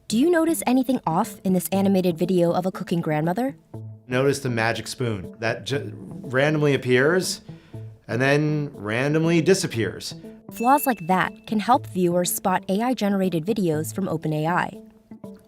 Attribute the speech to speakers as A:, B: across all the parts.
A: Do you notice anything off in this animated video of a cooking grandmother?
B: Notice the magic spoon that randomly appears and then randomly disappears.
A: Flaws like that can help viewers spot AI-generated videos from OpenAI.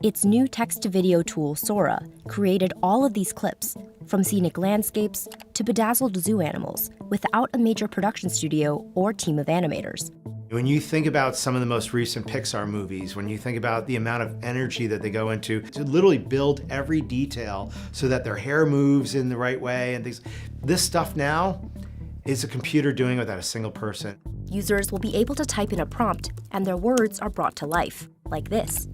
A: Its new text-to-video tool, Sora, created all of these clips, from scenic landscapes to bedazzled zoo animals, without a major production studio or team of animators.
B: When you think about some of the most recent Pixar movies, when you think about the amount of energy that they go into to literally build every detail so that their hair moves in the right way and things, this stuff now is a computer doing without a single person.
A: Users will be able to type in a prompt, and their words are brought to life, like this.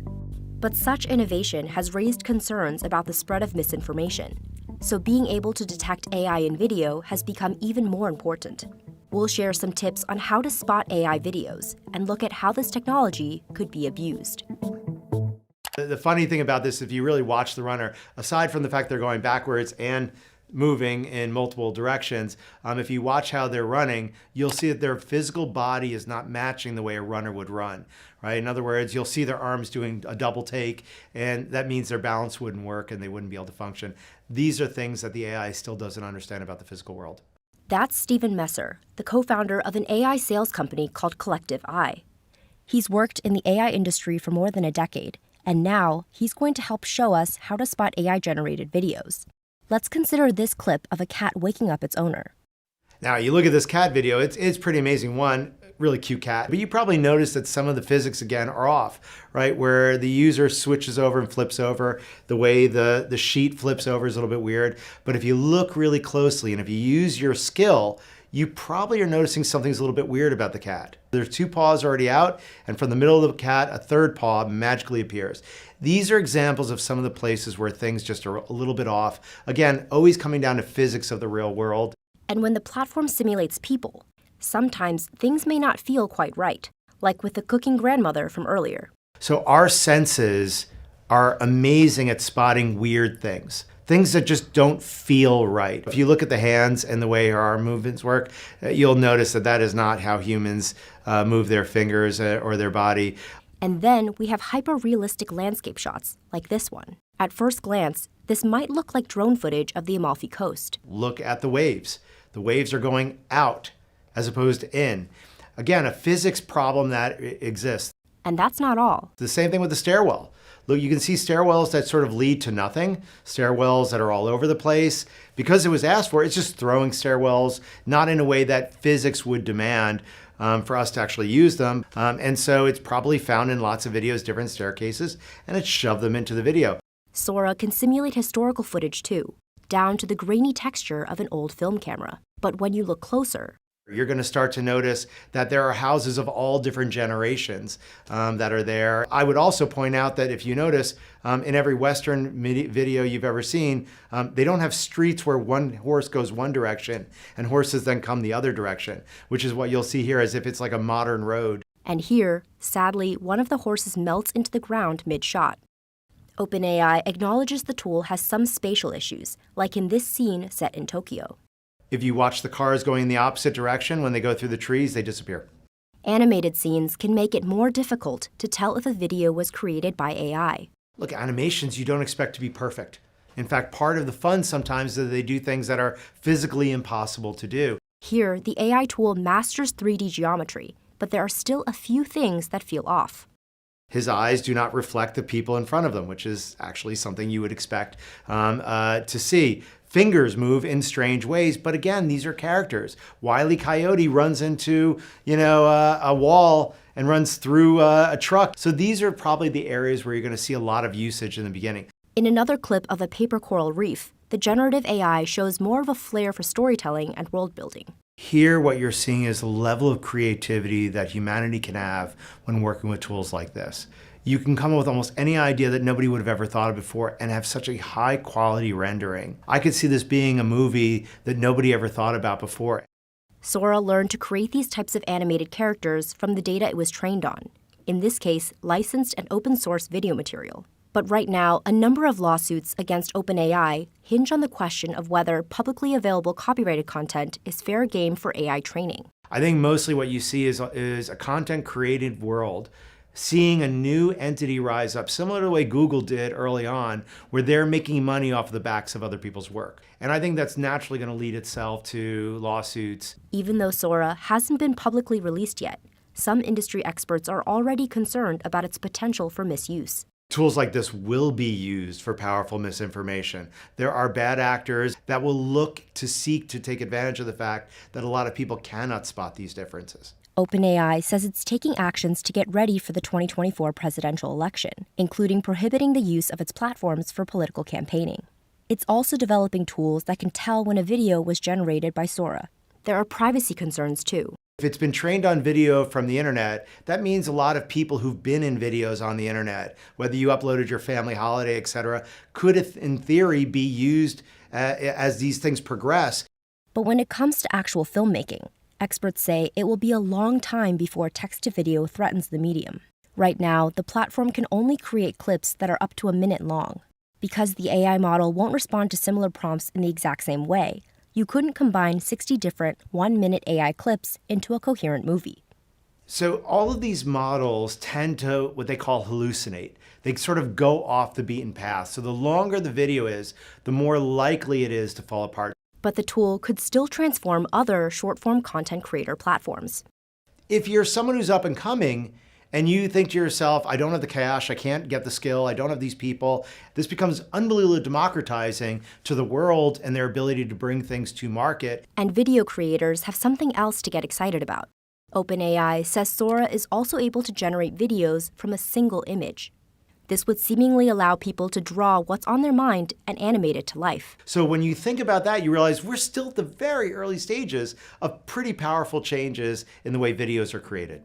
A: But such innovation has raised concerns about the spread of misinformation. So being able to detect AI in video has become even more important. We'll share some tips on how to spot AI videos and look at how this technology could be abused.
B: The funny thing about this, if you really watch the runner, aside from the fact they're going backwards and moving in multiple directions, if you watch how they're running, you'll see that their physical body is not matching the way a runner would run, right? In other words, you'll see their arms doing a double take, and that means their balance wouldn't work and they wouldn't be able to function. These are things that the AI still doesn't understand about the physical world.
A: That's Stephen Messer, the co-founder of an AI sales company called Collective Eye. He's worked in the AI industry for more than a decade, and now he's going to help show us how to spot AI-generated videos. Let's consider this clip of a cat waking up its owner.
B: Now, you look at this cat video, it's pretty amazing. One, really cute cat. But you probably notice that some of the physics, again, are off, right? Where the user switches over and flips over. The way the sheet flips over is a little bit weird. But if you look really closely and if you use your skill, you probably are noticing something's a little bit weird about the cat. There's two paws already out, and from the middle of the cat, a third paw magically appears. These are examples of some of the places where things just are a little bit off. Again, always coming down to physics of the real world.
A: And when the platform simulates people, sometimes things may not feel quite right, like with the cooking grandmother from earlier.
B: So our senses are amazing at spotting weird things that just don't feel right. If you look at the hands and the way our movements work, you'll notice that that is not how humans move their fingers or their body.
A: And then we have hyper-realistic landscape shots, like this one. At first glance, this might look like drone footage of the Amalfi Coast.
B: Look at the waves. The waves are going out as opposed to in. Again, a physics problem that exists.
A: And that's not all.
B: The same thing with the stairwell. Look, you can see stairwells that sort of lead to nothing, stairwells that are all over the place. Because it was asked for, it's just throwing stairwells, not in a way that physics would demand for us to actually use them. And so it's probably found in lots of videos, different staircases, and it shoved them into the video.
A: Sora can simulate historical footage too, down to the grainy texture of an old film camera. But when you look closer,
B: you're going to start to notice that there are houses of all different generations that are there. I would also point out that if you notice, in every Western video you've ever seen, they don't have streets where one horse goes one direction and horses then come the other direction, which is what you'll see here as if it's like a modern road.
A: And here, sadly, one of the horses melts into the ground mid-shot. OpenAI acknowledges the tool has some spatial issues, like in this scene set in Tokyo.
B: If you watch the cars going in the opposite direction, when they go through the trees, they disappear.
A: Animated scenes can make it more difficult to tell if a video was created by AI.
B: Look, animations you don't expect to be perfect. In fact, part of the fun sometimes is that they do things that are physically impossible to do.
A: Here, the AI tool masters 3D geometry, but there are still a few things that feel off.
B: His eyes do not reflect the people in front of them, which is actually something you would expect to see. Fingers move in strange ways, but again, these are characters. Wile E. Coyote runs into, a wall and runs through a truck. So these are probably the areas where you're going to see a lot of usage in the beginning.
A: In another clip of a paper coral reef, the generative AI shows more of a flair for storytelling and world building.
B: Here, what you're seeing is the level of creativity that humanity can have when working with tools like this. You can come up with almost any idea that nobody would have ever thought of before and have such a high quality rendering. I could see this being a movie that nobody ever thought about before.
A: Sora learned to create these types of animated characters from the data it was trained on, in this case, licensed and open source video material. But right now, a number of lawsuits against OpenAI hinge on the question of whether publicly available copyrighted content is fair game for AI training.
B: I think mostly what you see is a content created world seeing a new entity rise up, similar to the way Google did early on, where they're making money off the backs of other people's work. And I think that's naturally going to lead itself to lawsuits.
A: Even though Sora hasn't been publicly released yet, some industry experts are already concerned about its potential for misuse.
B: Tools like this will be used for powerful misinformation. There are bad actors that will look to seek to take advantage of the fact that a lot of people cannot spot these differences.
A: OpenAI says it's taking actions to get ready for the 2024 presidential election, including prohibiting the use of its platforms for political campaigning. It's also developing tools that can tell when a video was generated by Sora. There are privacy concerns, too.
B: If it's been trained on video from the internet, that means a lot of people who've been in videos on the internet, whether you uploaded your family holiday, etc., could, in theory, be used as these things progress.
A: But when it comes to actual filmmaking, experts say it will be a long time before text-to-video threatens the medium. Right now, the platform can only create clips that are up to a minute long. Because the AI model won't respond to similar prompts in the exact same way, you couldn't combine 60 different one-minute AI clips into a coherent movie.
B: So all of these models tend to what they call hallucinate. They sort of go off the beaten path. So the longer the video is, the more likely it is to fall apart.
A: But the tool could still transform other short-form content creator platforms.
B: If you're someone who's up and coming, and you think to yourself, I don't have the cash, I can't get the skill, I don't have these people, this becomes unbelievably democratizing to the world and their ability to bring things to market.
A: And video creators have something else to get excited about. OpenAI says Sora is also able to generate videos from a single image. This would seemingly allow people to draw what's on their mind and animate it to life.
B: So when you think about that, you realize we're still at the very early stages of pretty powerful changes in the way videos are created.